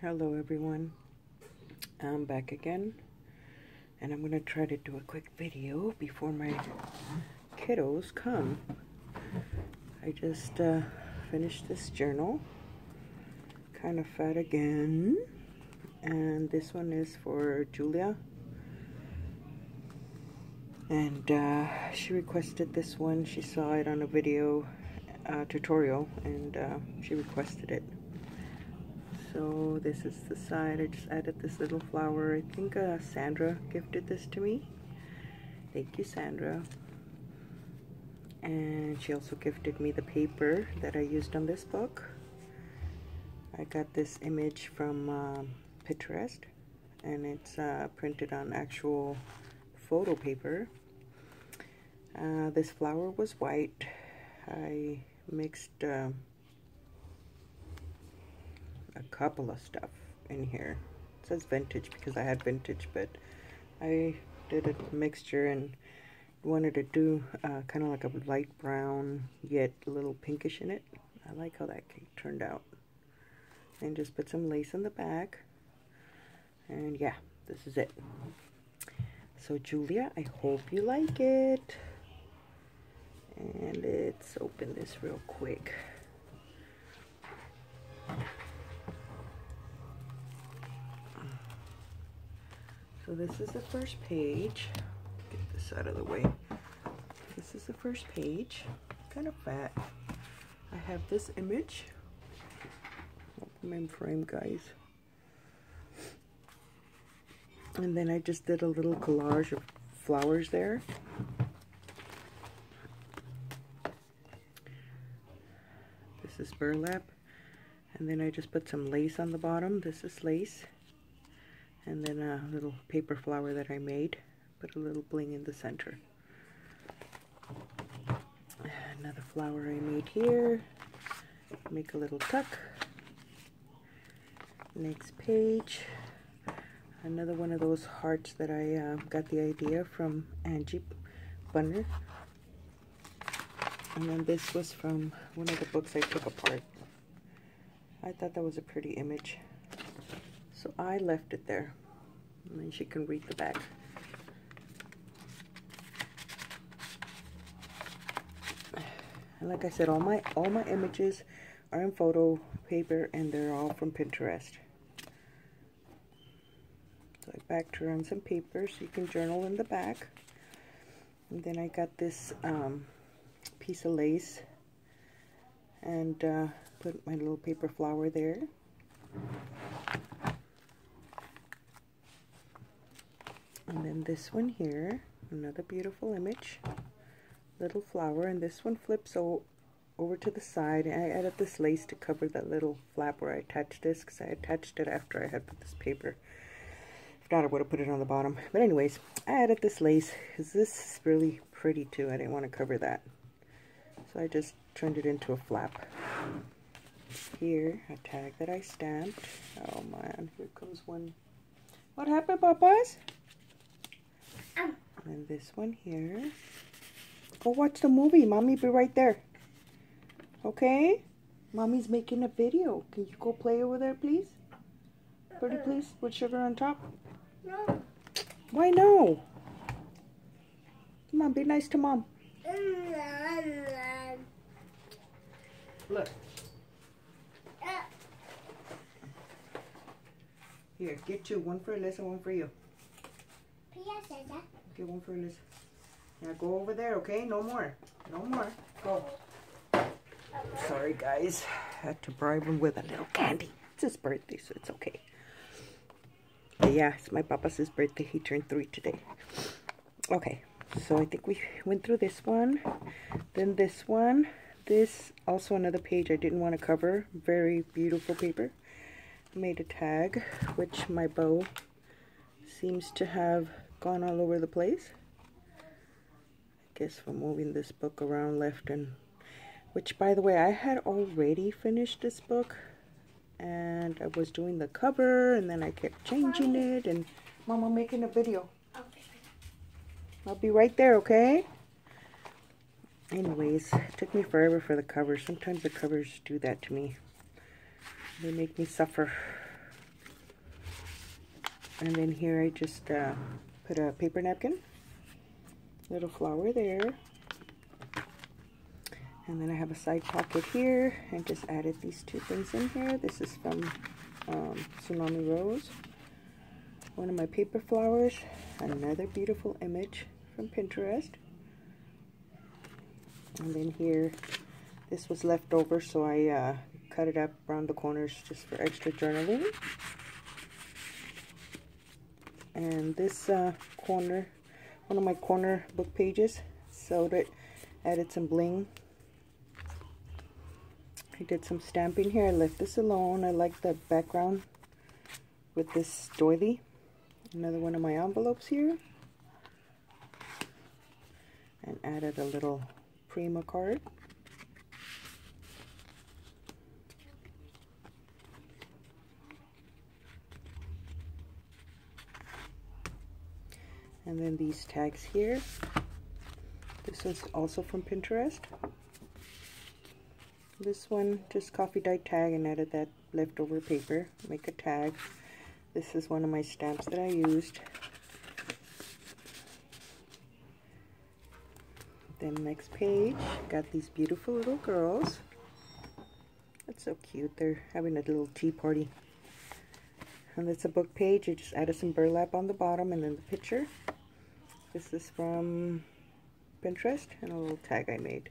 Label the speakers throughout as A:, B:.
A: Hello everyone, I'm back again, and I'm going to try to do a quick video before my kiddos come. I just finished this journal, kind of fat again, and this one is for Julia, and she requested this one. She saw it on a video tutorial, and she requested it. So this is the side. I just added this little flower. I think Sandra gifted this to me. Thank you, Sandra. And she also gifted me the paper that I used on this book. I got this image from Pinterest, and it's printed on actual photo paper. This flower was white. I mixed a couple of stuff in here. It says vintage because I had vintage, but I did a mixture and wanted to do kind of like a light brown yet a little pinkish in it. I like how that cake turned out. And just put some lace in the back, and yeah, this is it. So Julia, I hope you like it. And let's open this real quick. So this is the first page. Get this out of the way. This is the first page. Kind of fat. I have this image. I'll put them in frame, guys. And then I just did a little collage of flowers there. This is burlap. And then I just put some lace on the bottom. This is lace. And then a little paper flower that I made. Put a little bling in the center. Another flower I made here. Make a little tuck. Next page. Another one of those hearts that I got the idea from Angie Bunner. And then this was from one of the books I took apart. I thought that was a pretty image. So I left it there, and then she can read the back. And like I said, all my images are in photo paper, and they're all from Pinterest. So I backed her on some paper so you can journal in the back. And then I got this piece of lace and put my little paper flower there. And then this one here, another beautiful image, little flower, and this one flips over to the side. And I added this lace to cover that little flap where I attached this, because I attached it after I had put this paper. If not, I would have put it on the bottom. But anyways, I added this lace because this is really pretty too. I didn't want to cover that, so I just turned it into a flap. Here, a tag that I stamped. Oh man, here comes one. What happened, Papas? And this one here. Go watch the movie. Mommy be right there. Okay? Mommy's making a video. Can you go play over there, please? Pretty please, with sugar on top? No. Why no? Come on, be nice to Mom. Look. Here, get two. One for Alyssa, one for you. Get one for Alyssa. Now go over there, okay? No more. No more. Go. Sorry, guys. I had to bribe him with a little candy. It's his birthday, so it's okay. But yeah, it's my papa's birthday. He turned 3 today. Okay, so I think we went through this one. Then this one. This, also another page I didn't want to cover. Very beautiful paper. Made a tag, which my bow seems to have gone all over the place. I guess from moving this book around left and... Which, by the way, I had already finished this book. And I was doing the cover, and then I kept changing it. And Mom, I'm making a video. Okay. I'll be right there, okay? Anyways, it took me forever for the covers. Sometimes the covers do that to me. They make me suffer. And then here I just put a paper napkin, little flower there. And then I have a side pocket here, and just added these two things in here. This is from Tsunami Rose, one of my paper flowers. Another beautiful image from Pinterest. And then here, this was left over, so I cut it up around the corners just for extra journaling. And this corner, one of my corner book pages, sewed it, added some bling. I did some stamping here. I left this alone. I like the background with this doily. Another one of my envelopes here. And added a little Prima card. And then these tags here. This was also from Pinterest. This one, just coffee dyed tag, and added that leftover paper. Make a tag. This is one of my stamps that I used. Then next page, got these beautiful little girls. That's so cute. They're having a little tea party. And it's a book page. I just added some burlap on the bottom, and then the picture. This is from Pinterest, and a little tag I made.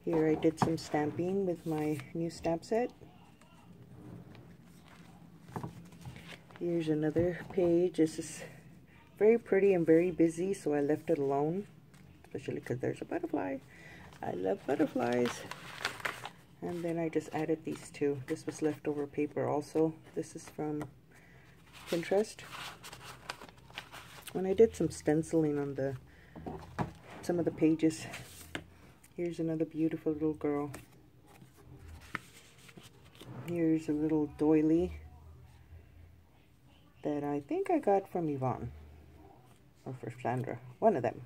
A: Here I did some stamping with my new stamp set. Here's another page. This is very pretty and very busy, so I left it alone, especially because there's a butterfly. I love butterflies. And then I just added these two. This was leftover paper also. This is from Pinterest. When I did some stenciling on some of the pages. Here's another beautiful little girl. Here's a little doily that I think I got from Yvonne. Or for Sandra. One of them.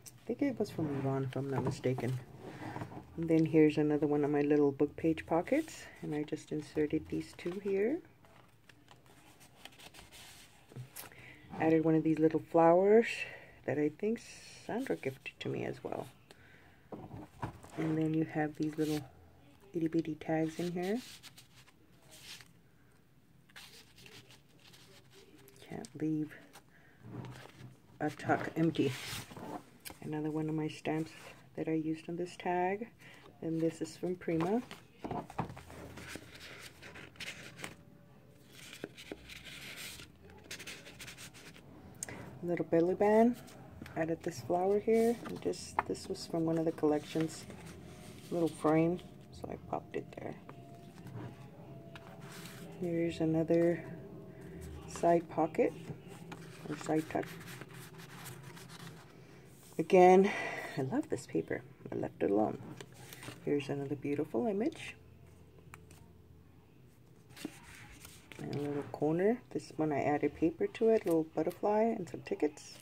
A: I think it was from Yvonne, if I'm not mistaken. And then here's another one of my little book page pockets. And I just inserted these two here. Added one of these little flowers that I think Sandra gifted to me as well. And then you have these little itty bitty tags in here. Can't leave a tuck empty. Another one of my stamps that I used on this tag. And this is from Prima. Little belly band. Added this flower here. And this was from one of the collections. Little frame, so I popped it there. Here's another side pocket or side tuck. Again, I love this paper. I left it alone. Here's another beautiful image. And a little corner. This one I added paper to it, little butterfly and some tickets.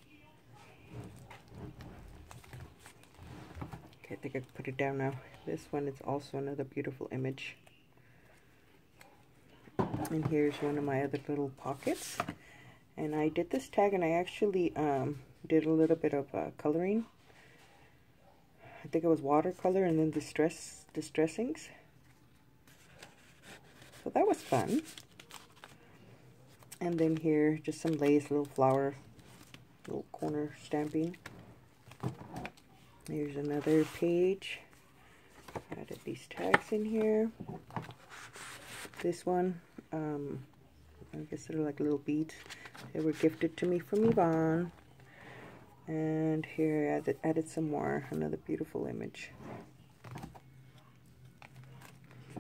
A: Okay, I think I can put it down now. This one is also another beautiful image. And here's one of my other little pockets. And I did this tag, and I actually did a little bit of coloring. I think it was watercolor and then distressings. So that was fun. And then here, just some lace, little flower, little corner stamping. Here's another page. Added these tags in here. This one, I guess they're like little beads. They were gifted to me from Yvonne. And here I added some more. Another beautiful image.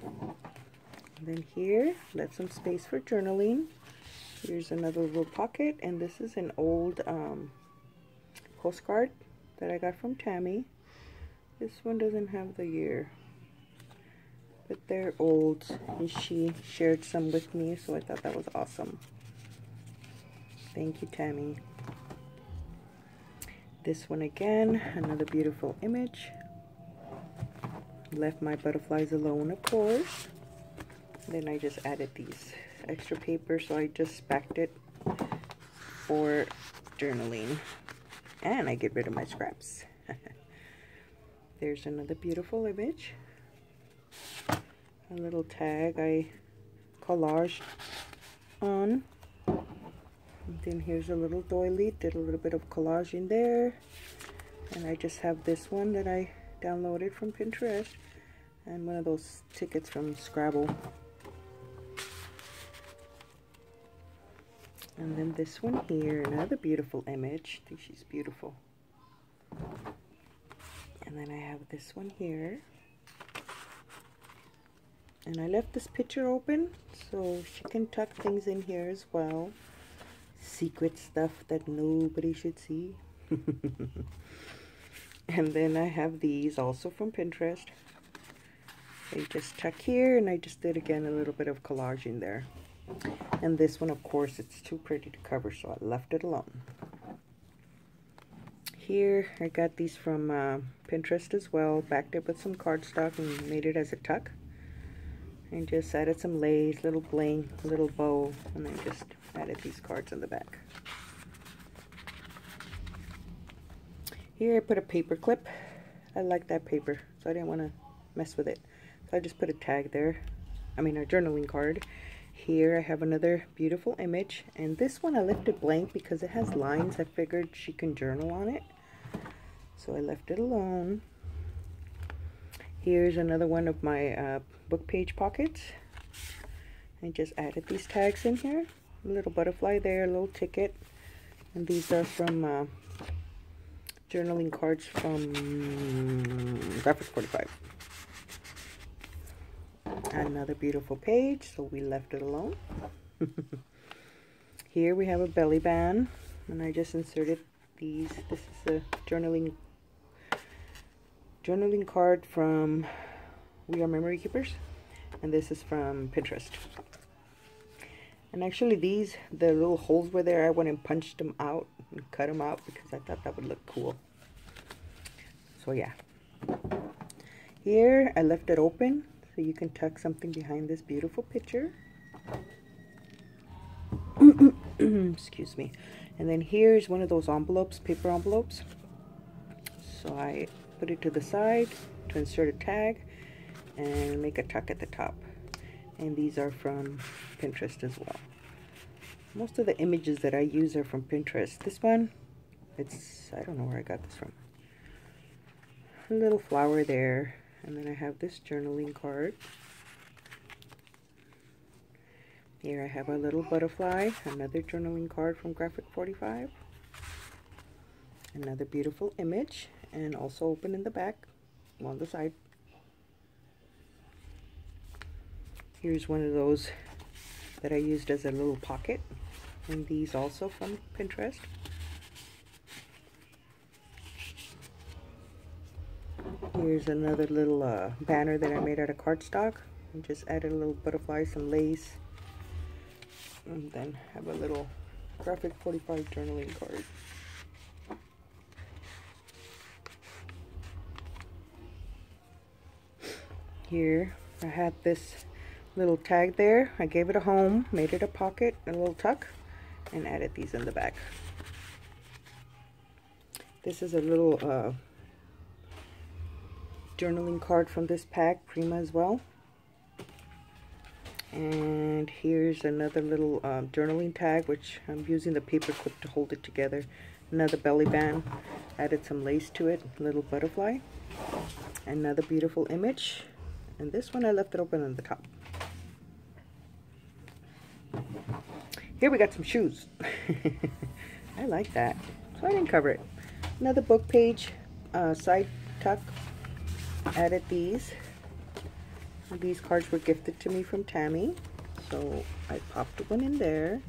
A: And then here, left some space for journaling. Here's another little pocket, and this is an old postcard that I got from Tammy. This one doesn't have the year, but they're old, and she shared some with me, so I thought that was awesome. Thank you, Tammy. This one again, another beautiful image. Left my butterflies alone, of course. Then I just added these extra paper, so I just backed it for journaling. And I get rid of my scraps. There's another beautiful image. A little tag I collaged on. And then here's a little doily. Did a little bit of collage in there. And I just have this one that I downloaded from Pinterest. And one of those tickets from Scrabble. And then this one here, another beautiful image. I think she's beautiful. And then I have this one here. And I left this picture open so she can tuck things in here as well. Secret stuff that nobody should see. And then I have these also from Pinterest. They just tuck here, and I just did again a little bit of collage in there. And this one, of course, it's too pretty to cover, so I left it alone. Here, I got these from Pinterest as well. Backed it with some cardstock and made it as a tuck. And just added some lace, little bling, little bow, and then just added these cards in the back. Here I put a paper clip. I like that paper, so I didn't want to mess with it. So I just put a tag there. I mean a journaling card. Here I have another beautiful image, and this one I left it blank because it has lines. I figured she can journal on it, so I left it alone. Here's another one of my book page pockets. I just added these tags in here. A little butterfly there, a little ticket. And these are from journaling cards from Graphic 45. Another beautiful page, so we left it alone. Here we have a belly band, and I just inserted these. This is a journaling card from We Are Memory Keepers, and this is from Pinterest. And actually these, the little holes were there. I went and punched them out and cut them out because I thought that would look cool. So yeah. Here I left it open so you can tuck something behind this beautiful picture. Excuse me. And then here's one of those envelopes, paper envelopes. So I put it to the side to insert a tag and make a tuck at the top. And these are from Pinterest as well. Most of the images that I use are from Pinterest. This one, I don't know where I got this from. A little flower there. And then I have this journaling card. Here I have a little butterfly, another journaling card from Graphic 45. Another beautiful image, and also open in the back, on the side. Here's one of those that I used as a little pocket, and these also from Pinterest. Here's another little banner that I made out of cardstock. And just added a little butterfly, some lace, and then have a little Graphic 45 journaling card. Here I had this little tag there. I gave it a home, made it a pocket, a little tuck, and added these in the back. This is a little journaling card from this pack, Prima as well. And here's another little journaling tag, which I'm using the paper clip to hold it together. Another belly band, added some lace to it, little butterfly. Another beautiful image, and this one I left it open on the top. Here we got some shoes. I like that, so I didn't cover it. Another book page, side tuck. Added these. These cards were gifted to me from Tammy, so I popped one in there.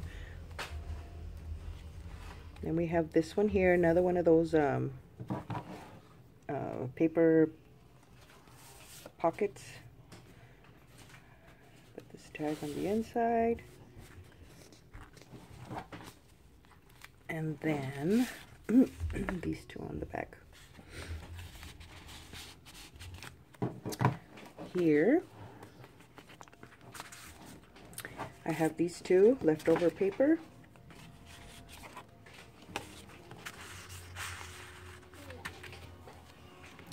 A: Then we have this one here, another one of those paper pockets. Put this tag on the inside. And then these two on the back. Here I have these two leftover paper.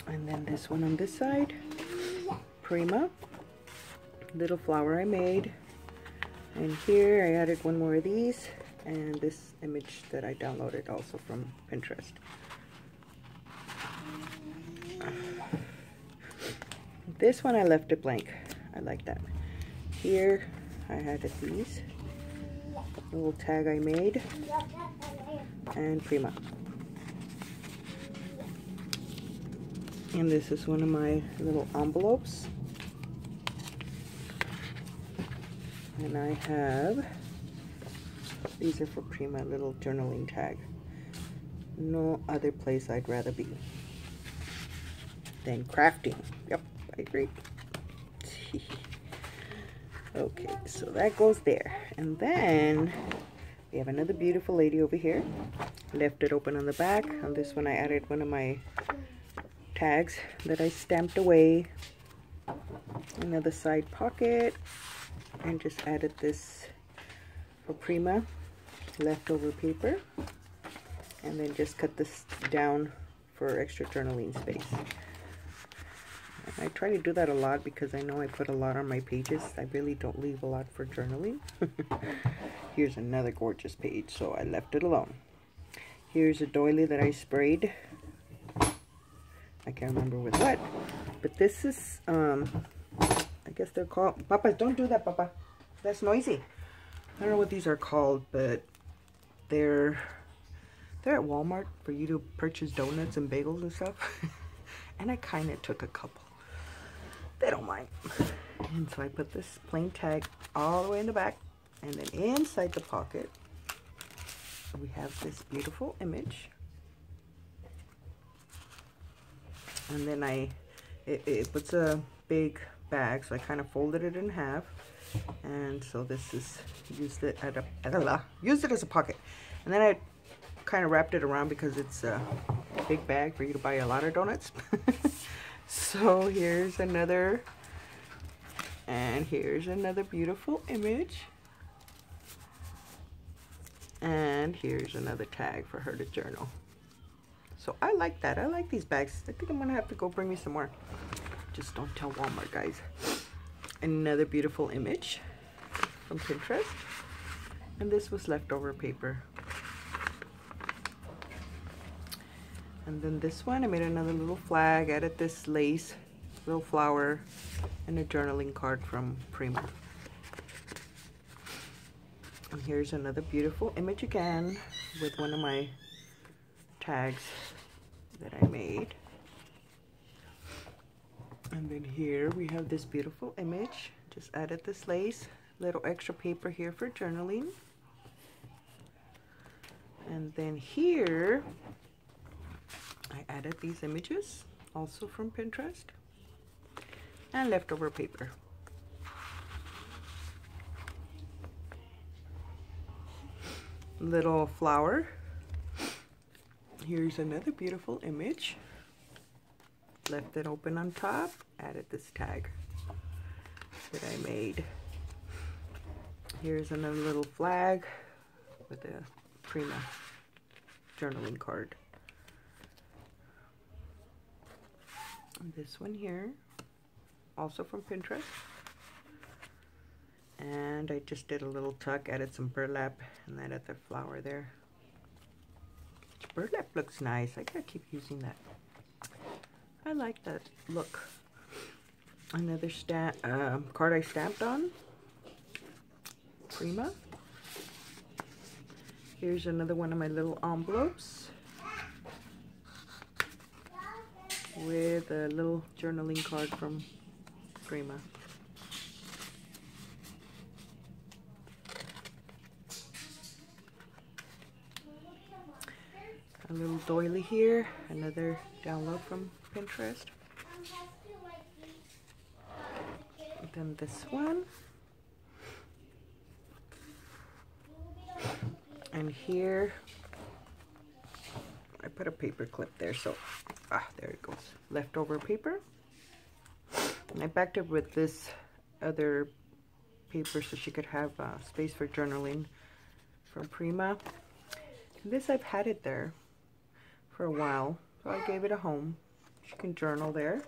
A: And then this one on this side, Prima, little flower I made. And here I added one more of these, and this image that I downloaded also from Pinterest. This one I left it blank. I like that. Here I added these, little tag I made, and Prima. And this is one of my little envelopes. And I have, these are for Prima, little journaling tag. No other place I'd rather be than crafting. Yep, I agree. Okay, so that goes there. And then we have another beautiful lady over here. Left it open on the back. On this one I added one of my tags that I stamped away. Another side pocket, and just added this for Prima leftover paper, and then just cut this down for extra journaling space. And I try to do that a lot because I know I put a lot on my pages. I really don't leave a lot for journaling. Here's another gorgeous page, so I left it alone. Here's a doily that I sprayed. I can't remember with what, but this is, I guess they're called, Papa, don't do that, Papa. That's noisy. I don't know what these are called, but they're at Walmart for you to purchase donuts and bagels and stuff. And I kind of took a couple. They don't mind. And so I put this plain tag all the way in the back, and then inside the pocket, we have this beautiful image. And then it was a big bag, so I kind of folded it in half, and so this is used it as a pocket. And then I kind of wrapped it around because it's a big bag for you to buy a lot of donuts. So here's another, and here's another beautiful image, and here's another tag for her to journal. So I like that. I like these bags. I think I'm gonna have to go bring me some more. Just don't tell Walmart, guys. Another beautiful image from Pinterest. And this was leftover paper. And then this one, I made another little flag, added this lace, little flower, and a journaling card from Prima. And here's another beautiful image again with one of my tags that I made. And then here we have this beautiful image. Just added this lace, little extra paper here for journaling. And then here I added these images also from Pinterest and leftover paper. Little flower. Here's another beautiful image. Left it open on top, added this tag that I made. Here's another little flag with a Prima journaling card. And this one here, also from Pinterest. And I just did a little tuck, added some burlap, and added the flower there. Burlap looks nice. I gotta keep using that. I like that look. Another card I stamped on. Prima. Here's another one of my little envelopes with a little journaling card from Prima. A little doily here, another download from Pinterest. And then this one. And here, I put a paper clip there, so, there it goes. Leftover paper. And I backed it with this other paper so she could have space for journaling from Prima. This, I've had it there for a while, so I gave it a home. She can journal there.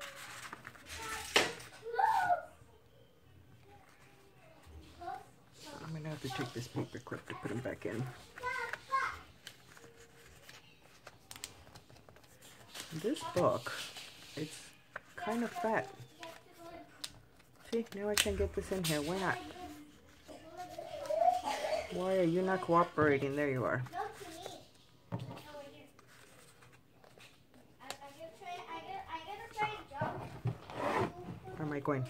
A: I'm going to have to take this paper clip to put them back in. This book, it's kind of fat. See, now I can't get this in here. Why not? Why are you not cooperating? There you are. Where am I going?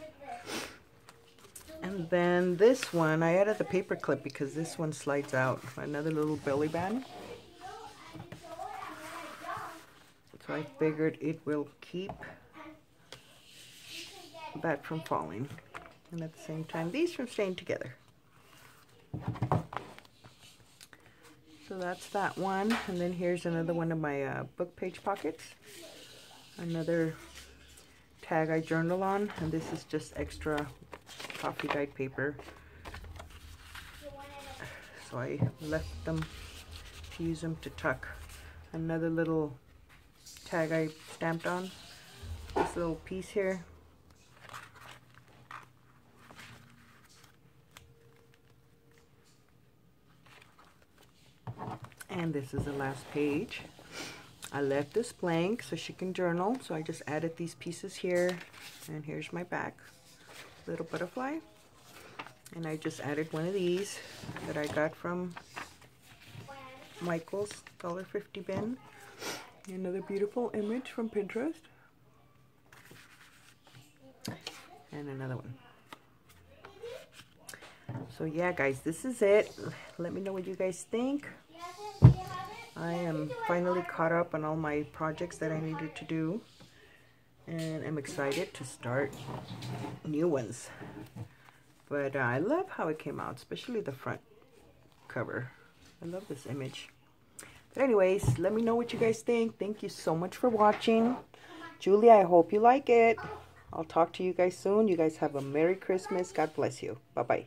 A: And then this one, I added the paper clip because this one slides out. Another little belly band. So I figured it will keep that from falling. And at the same time, these from staying together. So that's that one. And then here's another one of my book page pockets. Another tag I journal on. And this is just extra coffee dyed paper. So I left them to use them to tuck. Another little tag I stamped on. This little piece here. And this is the last page. I left this blank so she can journal. So I just added these pieces here. And here's my back. Little butterfly. And I just added one of these that I got from Michael's $1.50 bin. Another beautiful image from Pinterest. And another one. So yeah, guys, this is it. Let me know what you guys think. I am finally caught up on all my projects that I needed to do. And I'm excited to start new ones. But I love how it came out, especially the front cover. I love this image. But anyways, let me know what you guys think. Thank you so much for watching. Julia, I hope you like it. I'll talk to you guys soon. You guys have a Merry Christmas. God bless you. Bye-bye.